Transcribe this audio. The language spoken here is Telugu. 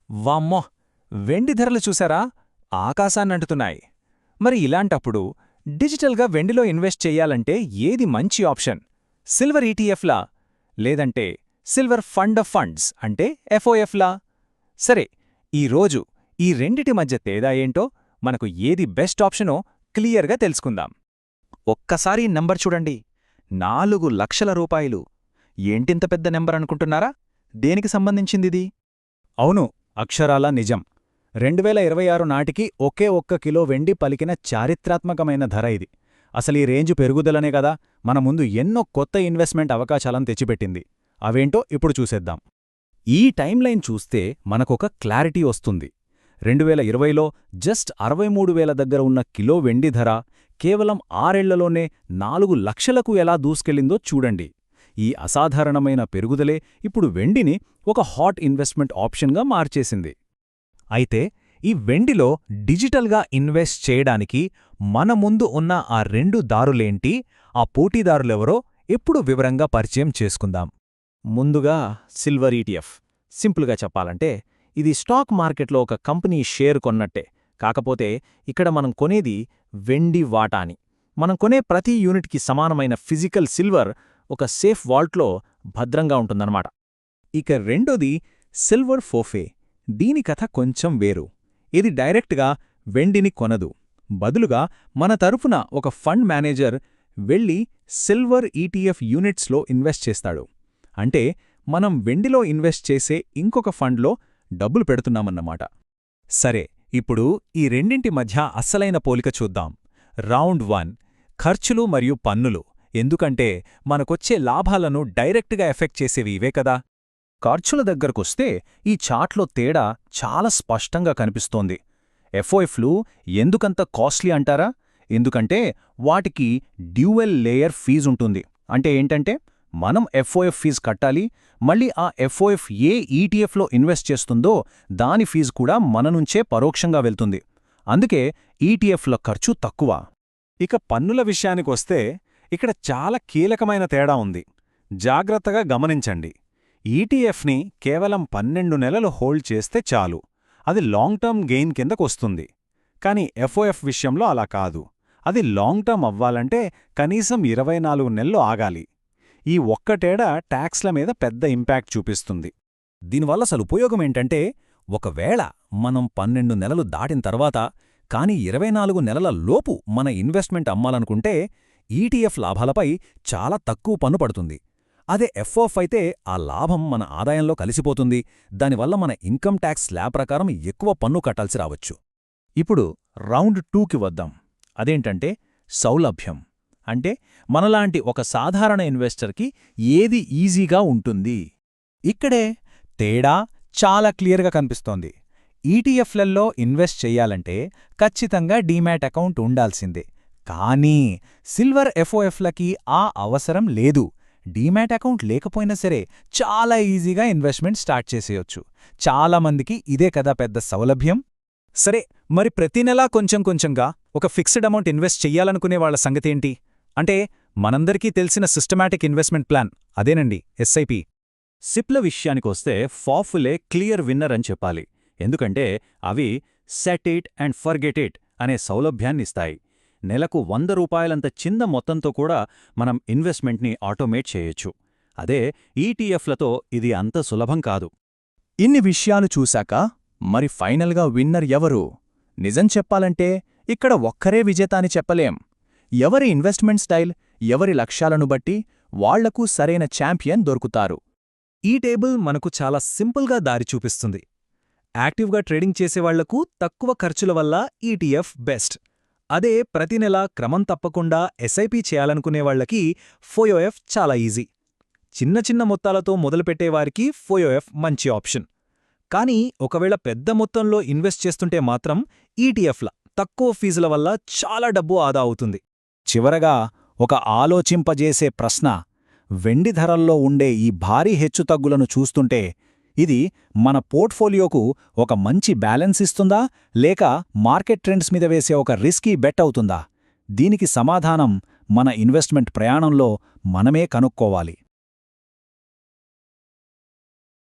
వామ్మో! వెండి ధరలు చూసారా? ఆకాశాన్నంటుతున్నాయి. మరి ఇలాంటప్పుడు డిజిటల్గా వెండిలో ఇన్వెస్ట్ చెయ్యాలంటే ఏది మంచి ఆప్షన్? సిల్వర్ ఈటీఎఫ్లా? లేదంటే సిల్వర్ ఫండ్ ఆఫ్ ఫండ్స్ అంటే ఎఫ్ఓఎఫ్లా? సరే, ఈరోజు ఈ రెండిటి మధ్య తేడా ఏంటో, మనకు ఏది బెస్ట్ ఆప్షనో క్లియర్గా తెలుసుకుందాం. ఒక్కసారి నంబర్ చూడండి. 4,00,000 రూపాయలు. ఏంటింత పెద్ద నెంబర్ అనుకుంటున్నారా? దేనికి సంబంధించిందిది? అవును, అక్షరాలా నిజం. 2026 నాటికి ఒకే ఒక్క కిలో వెండి పలికిన చారిత్రాత్మకమైన ధర ఇది. అసలీ రేంజు పెరుగుదలనే కదా మన ముందు ఎన్నో కొత్త ఇన్వెస్ట్మెంట్ అవకాశాలను తెచ్చిపెట్టింది. అవేంటో ఇప్పుడు చూసేద్దాం. ఈ టైంలైన్ చూస్తే మనకొక క్లారిటీ వస్తుంది. 2020లో జస్ట్ 63,000 దగ్గర ఉన్న కిలో వెండి ధర కేవలం 6 ఏళ్లలోనే 4,00,000కు ఎలా దూసుకెళ్లిందో చూడండి. ఈ అసాధారణమైన పెరుగుదలే ఇప్పుడు వెండిని ఒక హాట్ ఇన్వెస్ట్మెంట్ ఆప్షన్గా మార్చేసింది. అయితే ఈ వెండిలో డిజిటల్గా ఇన్వెస్ట్ చేయడానికి మన ముందు ఉన్న ఆ 2 దారులేంటి, ఆ పోటీదారులెవరో ఇప్పుడు వివరంగా పరిచయం చేసుకుందాం. ముందుగా సిల్వర్ ఈటీఎఫ్. సింపుల్గా చెప్పాలంటే ఇది స్టాక్ మార్కెట్లో ఒక కంపెనీ షేర్ కొన్నట్టే. కాకపోతే ఇక్కడ మనం కొనేది వెండి వాటాని. మనం కొనే ప్రతి యూనిట్కి సమానమైన ఫిజికల్ సిల్వర్ ఒక సేఫ్ వాల్ట్లో భద్రంగా ఉంటుందన్నమాట. ఇక రెండోది సిల్వర్ ఫోఫే. దీని కథ కొంచెం వేరు. ఇది డైరెక్ట్గా వెండిని కొనదు. బదులుగా మన తరఫున ఒక ఫండ్ మేనేజర్ వెళ్ళి సిల్వర్ ఈటీఎఫ్ యూనిట్స్లో ఇన్వెస్ట్ చేస్తాడు. అంటే మనం వెండిలో ఇన్వెస్ట్ చేసే ఇంకొక ఫండ్లో డబ్బులు పెడుతున్నామన్నమాట. సరే, ఇప్పుడు ఈ రెండింటి మధ్య అస్సలైన పోలిక చూద్దాం. రౌండ్ 1, ఖర్చులు మరియు పన్నులు. ఎందుకంటే మనకొచ్చే లాభాలను డైరెక్ట్గా ఎఫెక్ట్ చేసేవి ఇవే కదా. ఖర్చుల దగ్గరకొస్తే ఈ చార్ట్లో తేడా చాలా స్పష్టంగా కనిపిస్తోంది. ఎఫ్ఓఎఫ్లు ఎందుకంత కాస్ట్లీ అంటారా? ఎందుకంటే వాటికి డ్యూయల్ లేయర్ ఫీజుంటుంది. అంటే ఏంటంటే మనం ఎఫ్ఓఎఫ్ ఫీజు కట్టాలి, మళ్ళీ ఆ ఎఫ్ఓఎఫ్ ఏ ఈటీఎఫ్లో ఇన్వెస్ట్ చేస్తుందో దాని ఫీజు కూడా మన నుంచే పరోక్షంగా వెళ్తుంది. అందుకే ఈటీఎఫ్ల ఖర్చు తక్కువ. ఇక పన్నుల విషయానికొస్తే ఇక్కడ చాలా కీలకమైన తేడా ఉంది. జాగ్రత్తగా గమనించండి. ఈటీఎఫ్ని కేవలం 12 నెలలు హోల్డ్ చేస్తే చాలు, అది లాంగ్ టర్మ్ గెయిన్ కిందకొస్తుంది. కానీ ఎఫ్ఓఎఫ్ విషయంలో అలా కాదు. అది లాంగ్ టర్మ్ అవ్వాలంటే కనీసం 24 నెలలు ఆగాలి. ఈ ఒక్క తేడా ట్యాక్స్ల మీద పెద్ద ఇంపాక్ట్ చూపిస్తుంది. దీనివల్ల అసలు ఉపయోగమేంటంటే, ఒకవేళ మనం 12 నెలలు దాటిన తర్వాత కానీ 24 నెలల లోపు మన ఇన్వెస్ట్మెంట్ అమ్మాలనుకుంటే ఈటీఎఫ్ లాభాలపై చాలా తక్కువ పన్ను పడుతుంది. అదే ఎఫ్ఓఎఫ్ అయితే ఆ లాభం మన ఆదాయంలో కలిసిపోతుంది. దానివల్ల మన ఇన్కమ్ ట్యాక్స్ స్లాబ్ ప్రకారం ఎక్కువ పన్ను కట్టాల్సి రావచ్చు. ఇప్పుడు రౌండ్ 2కి వద్దాం. అదేంటంటే సౌలభ్యం. అంటే మనలాంటి ఒక సాధారణ ఇన్వెస్టర్కి ఏది ఈజీగా ఉంటుంది. ఇక్కడే తేడా చాలా క్లియర్గా కనిపిస్తోంది. ఈటీఎఫ్లలో ఇన్వెస్ట్ చెయ్యాలంటే ఖచ్చితంగా డీమ్యాట్ అకౌంట్ ఉండాల్సిందే. కానీ సిల్వర్ ఎఫ్ఓఎఫ్లకి ఆ అవసరం లేదు. డీమ్యాట్ అకౌంట్ లేకపోయినా సరే చాలా ఈజీగా ఇన్వెస్ట్మెంట్ స్టార్ట్ చేసేయొచ్చు. చాలామందికి ఇదే కదా పెద్ద సౌలభ్యం. సరే, మరి ప్రతి నెలా కొంచెం కొంచెంగా ఒక ఫిక్స్డ్ అమౌంట్ ఇన్వెస్ట్ చెయ్యాలనుకునే వాళ్ల సంగతేంటి? అంటే మనందరికీ తెలిసిన సిస్టమాటిక్ ఇన్వెస్ట్మెంట్ ప్లాన్ అదేనండి, ఎస్ఐపి. సిప్ల విషయానికొస్తే ఫాఫులే క్లియర్ విన్నర్ అని చెప్పాలి. ఎందుకంటే అవి set it and forget it అనే సౌలభ్యాన్నిస్తాయి. నెలకు 100 రూపాయలంత చిన్న మొత్తంతో కూడా మనం ఇన్వెస్ట్మెంట్ని ఆటోమేట్ చేయొచ్చు. అదే ఈటీఎఫ్లతో ఇది అంత సులభం కాదు. ఇన్ని విషయాలు చూశాక మరి ఫైనల్గా విన్నర్ ఎవరు? నిజం చెప్పాలంటే ఇక్కడ ఒక్కరే విజేత అని చెప్పలేం. ఎవరి ఇన్వెస్ట్మెంట్ స్టైల్, ఎవరి లక్ష్యాలను బట్టి వాళ్లకు సరైన ఛాంపియన్ దొరుకుతారు. ఈ టేబుల్ మనకు చాలా సింపుల్గా దారి చూపిస్తుంది. యాక్టివ్గా ట్రేడింగ్ చేసేవాళ్లకు తక్కువ ఖర్చుల వల్ల ఈటీఎఫ్ బెస్ట్. అదే ప్రతి నెలా క్రమం తప్పకుండా ఎస్ఐపి చేయాలనుకునేవాళ్లకి ఫోయోఎఫ్ చాలా ఈజీ. చిన్న చిన్న మొత్తాలతో మొదలుపెట్టేవారికి ఫోయోఎఫ్ మంచి ఆప్షన్. కానీ ఒకవేళ పెద్ద మొత్తంలో ఇన్వెస్ట్ చేస్తుంటే మాత్రం ఈటీఎఫ్ల తక్కువ ఫీజుల వల్ల చాలా డబ్బు ఆదా అవుతుంది. చివరగా ఒక ఆలోచింపజేసే ప్రశ్న: వెండి ధరల్లో ఉండే ఈ భారీ హెచ్చుతగ్గులను చూస్తుంటే ఇది మన పోర్ట్ఫోలియోకు ఒక మంచి బ్యాలెన్స్ ఇస్తుందా, లేక మార్కెట్ ట్రెండ్స్ మీద వేసే ఒక రిస్కీ బెట్ అవుతుందా? దీనికి సమాధానం మన ఇన్వెస్ట్మెంట్ ప్రయాణంలో మనమే కనుక్కోవాలి.